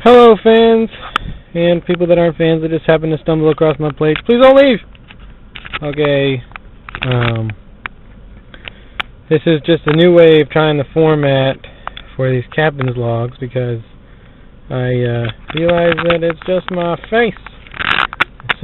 Hello, fans, and people that aren't fans that just happen to stumble across my page. Please don't leave! Okay, this is just a new way of trying to format for these captain's logs because I realize that it's just my face.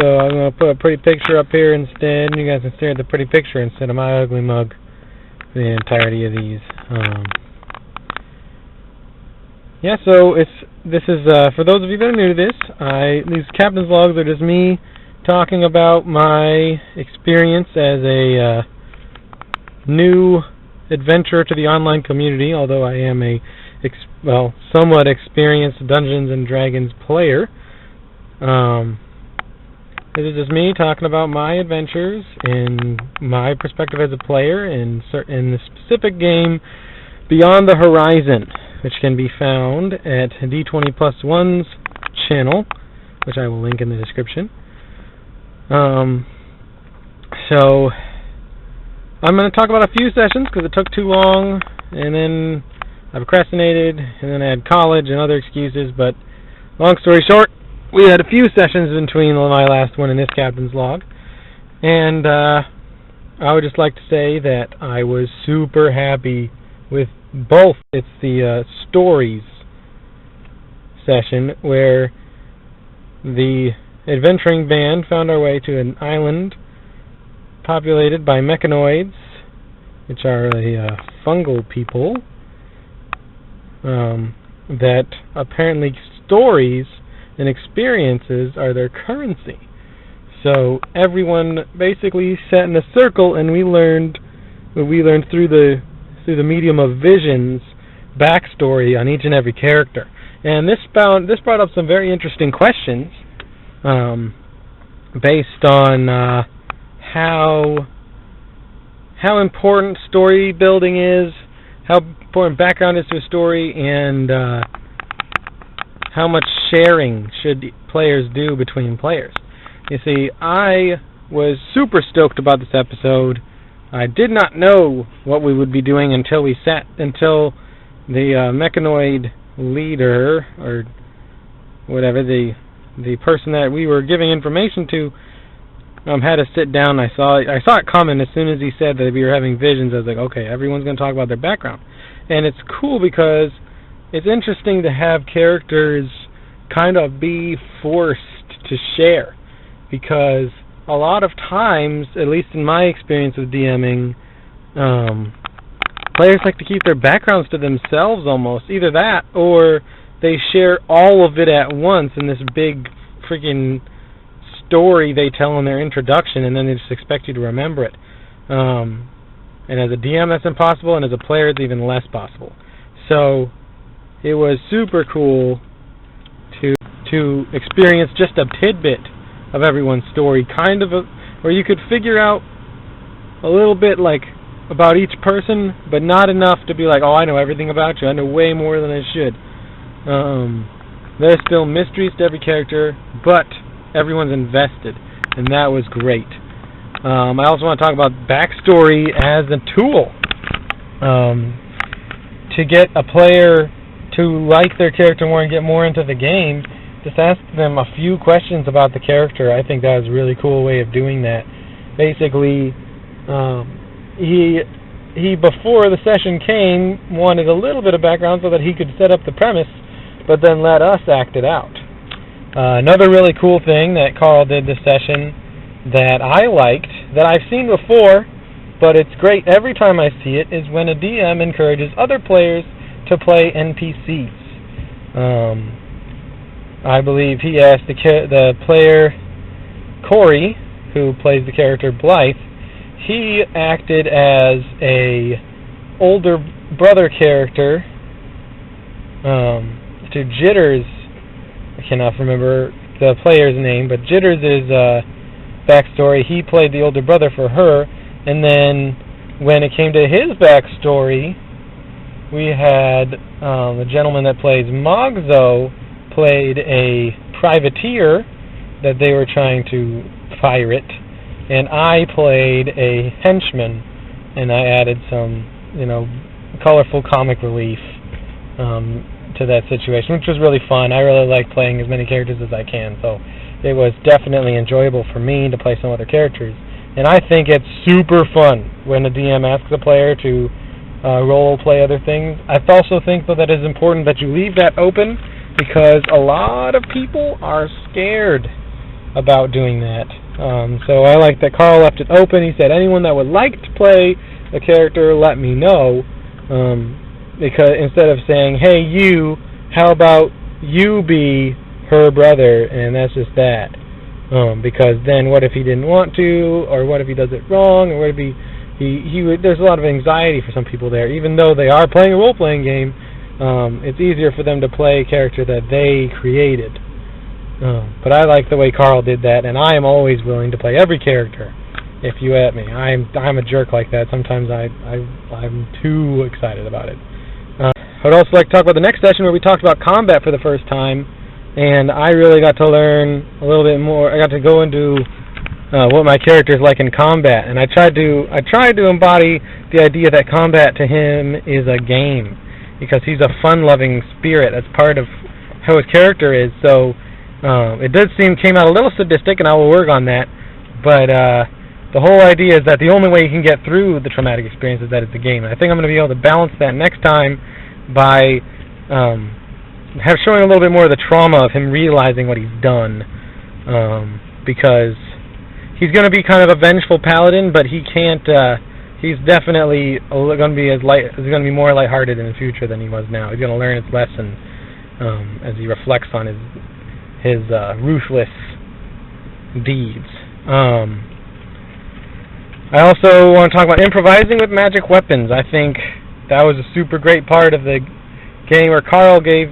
So I'm going to put a pretty picture up here instead. You guys can stare at the pretty picture instead of my ugly mug for the entirety of these. Yeah, so this is for those of you that are new to this. These captain's logs are just me talking about my experience as a new adventurer to the online community. Although I am a somewhat experienced Dungeons and Dragons player. This is just me talking about my adventures and my perspective as a player in the specific game Beyond the Horizon, which can be found at D20+1's channel, which I will link in the description. So I'm going to talk about a few sessions because it took too long, and then I procrastinated, and then I had college and other excuses, but long story short, we had a few sessions between my last one and this captain's log, and I would just like to say that I was super happy with both. It's the stories session where the adventuring band found our way to an island populated by mechanoids, which are the fungal people, that apparently stories and experiences are their currency. So everyone basically sat in a circle, and we learned through the medium of visions backstory on each and every character. And this brought up some very interesting questions based on how important story building is, how important background is to a story, and how much sharing should players do between players. You see, I was super stoked about this episode. I did not know what we would be doing until the mechanoid leader, or whatever, the person that we were giving information to, had to sit down. I saw it coming as soon as he said that we were having visions. I was like, okay, everyone's going to talk about their background. And it's cool because it's interesting to have characters kind of be forced to share, because a lot of times, at least in my experience with DMing, players like to keep their backgrounds to themselves almost. Either that, or they share all of it at once in this big freaking story they tell in their introduction, and then they just expect you to remember it. And as a DM, that's impossible, and as a player, it's even less possible. So it was super cool to experience just a tidbit of everyone's story, kind of where you could figure out a little bit like about each person, but not enough to be like, oh, I know everything about you. I know way more than I should. There's still mysteries to every character, but everyone's invested, and that was great. I also want to talk about backstory as a tool to get a player to like their character more and get more into the game. Just ask them a few questions about the character. I think that was a really cool way of doing that. Basically, he before the session came wanted a little bit of background so that he could set up the premise, but then let us act it out. Another really cool thing that Carl did this session that I liked, that I've seen before, but it's great every time I see it, is when a DM encourages other players to play NPCs. I believe he asked the player Corey, who plays the character Blythe, he acted as a older brother character to Jitters. I cannot remember the player's name, but Jitters' backstory, he played the older brother for her, and then when it came to his backstory, we had the gentleman that plays Mogzo played a privateer that they were trying to pirate, and I played a henchman, and I added some, colorful comic relief to that situation, which was really fun. I really like playing as many characters as I can, so it was definitely enjoyable for me to play some other characters. And I think it's super fun when a DM asks a player to role play other things. I also think, though, that it is important that you leave that open, because a lot of people are scared about doing that. So I like that Carl left it open. He said, anyone that would like to play a character, let me know. Because instead of saying, hey, you, how about you be her brother, and that's just that. Because then what if he didn't want to, or what if he does it wrong, or what if he would, there's a lot of anxiety for some people there. Even though they are playing a role-playing game, it's easier for them to play a character that they created. But I like the way Carl did that, and I am always willing to play every character if you let me. I'm a jerk like that. Sometimes I'm too excited about it. I would also like to talk about the next session where we talked about combat for the first time, and I really got to learn a little bit more. I got to go into what my character is like in combat, and I tried to embody the idea that combat to him is a game, because he's a fun-loving spirit. That's part of how his character is. So it came out a little sadistic, and I will work on that. But the whole idea is that the only way you can get through the traumatic experience is that it's a game. And I think I'm going to be able to balance that next time by showing a little bit more of the trauma of him realizing what he's done, because he's going to be kind of a vengeful paladin, but he can't. He's definitely going to be He's going to be more lighthearted in the future than he was now. He's going to learn his lesson as he reflects on his ruthless deeds. I also want to talk about improvising with magic weapons. I think that was a super great part of the game where Carl gave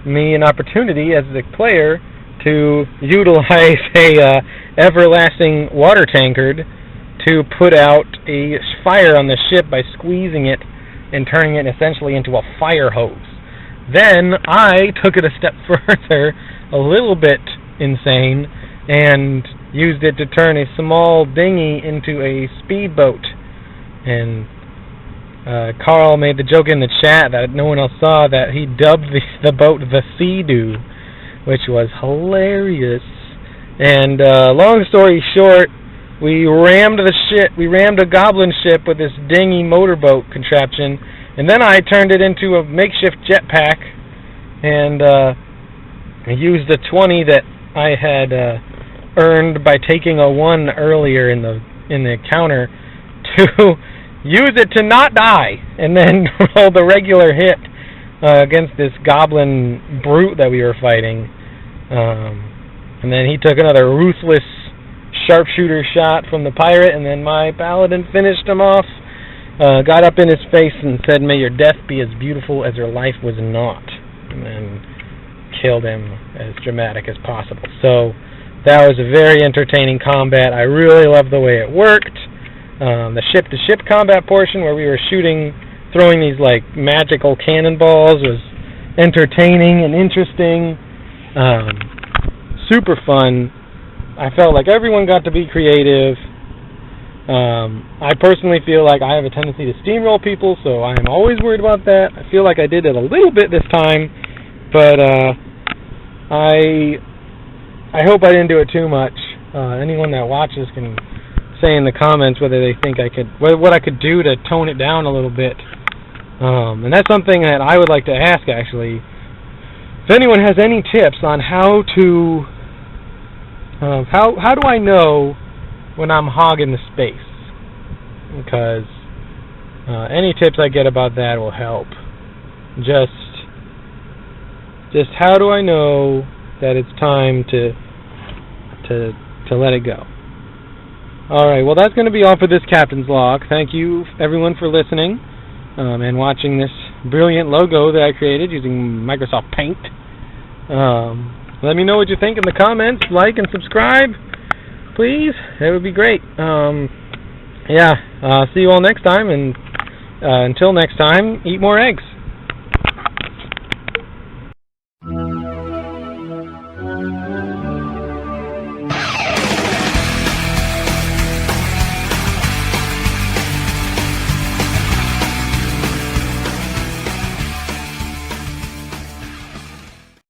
me an opportunity as the player to utilize a everlasting water tankard to put out a fire on the ship by squeezing it and turning it essentially into a fire hose. Then I took it a step further, a little bit insane, and used it to turn a small dinghy into a speedboat. And Carl made the joke in the chat that no one else saw that he dubbed the boat the Sea-Doo, which was hilarious. And long story short, we rammed a goblin ship with this dinghy motorboat contraption, and then I turned it into a makeshift jetpack, and I used the 20 that I had earned by taking a 1 earlier in the counter to use it to not die, and then roll the regular hit against this goblin brute that we were fighting. And then he took another ruthless sharpshooter shot from the pirate, and then my paladin finished him off, got up in his face and said, "May your death be as beautiful as your life was not," and then killed him as dramatic as possible. So that was a very entertaining combat. I really loved the way it worked. The ship-to-ship combat portion where we were throwing these like magical cannonballs was entertaining and interesting. Super fun. I felt like everyone got to be creative. I personally feel like I have a tendency to steamroll people, so I'm always worried about that. I feel like I did it a little bit this time, but I hope I didn't do it too much. Anyone that watches can say in the comments whether they think what I could do to tone it down a little bit. And that's something that I would like to ask, actually. If anyone has any tips on how to how do I know when I'm hogging the space? Because any tips I get about that will help. Just how do I know that it's time to let it go? Alright, well that's going to be all for this Captain's Log. Thank you everyone for listening and watching this brilliant logo that I created using Microsoft Paint. Let me know what you think in the comments. Like and subscribe, please. That would be great. See you all next time, and until next time, eat more eggs.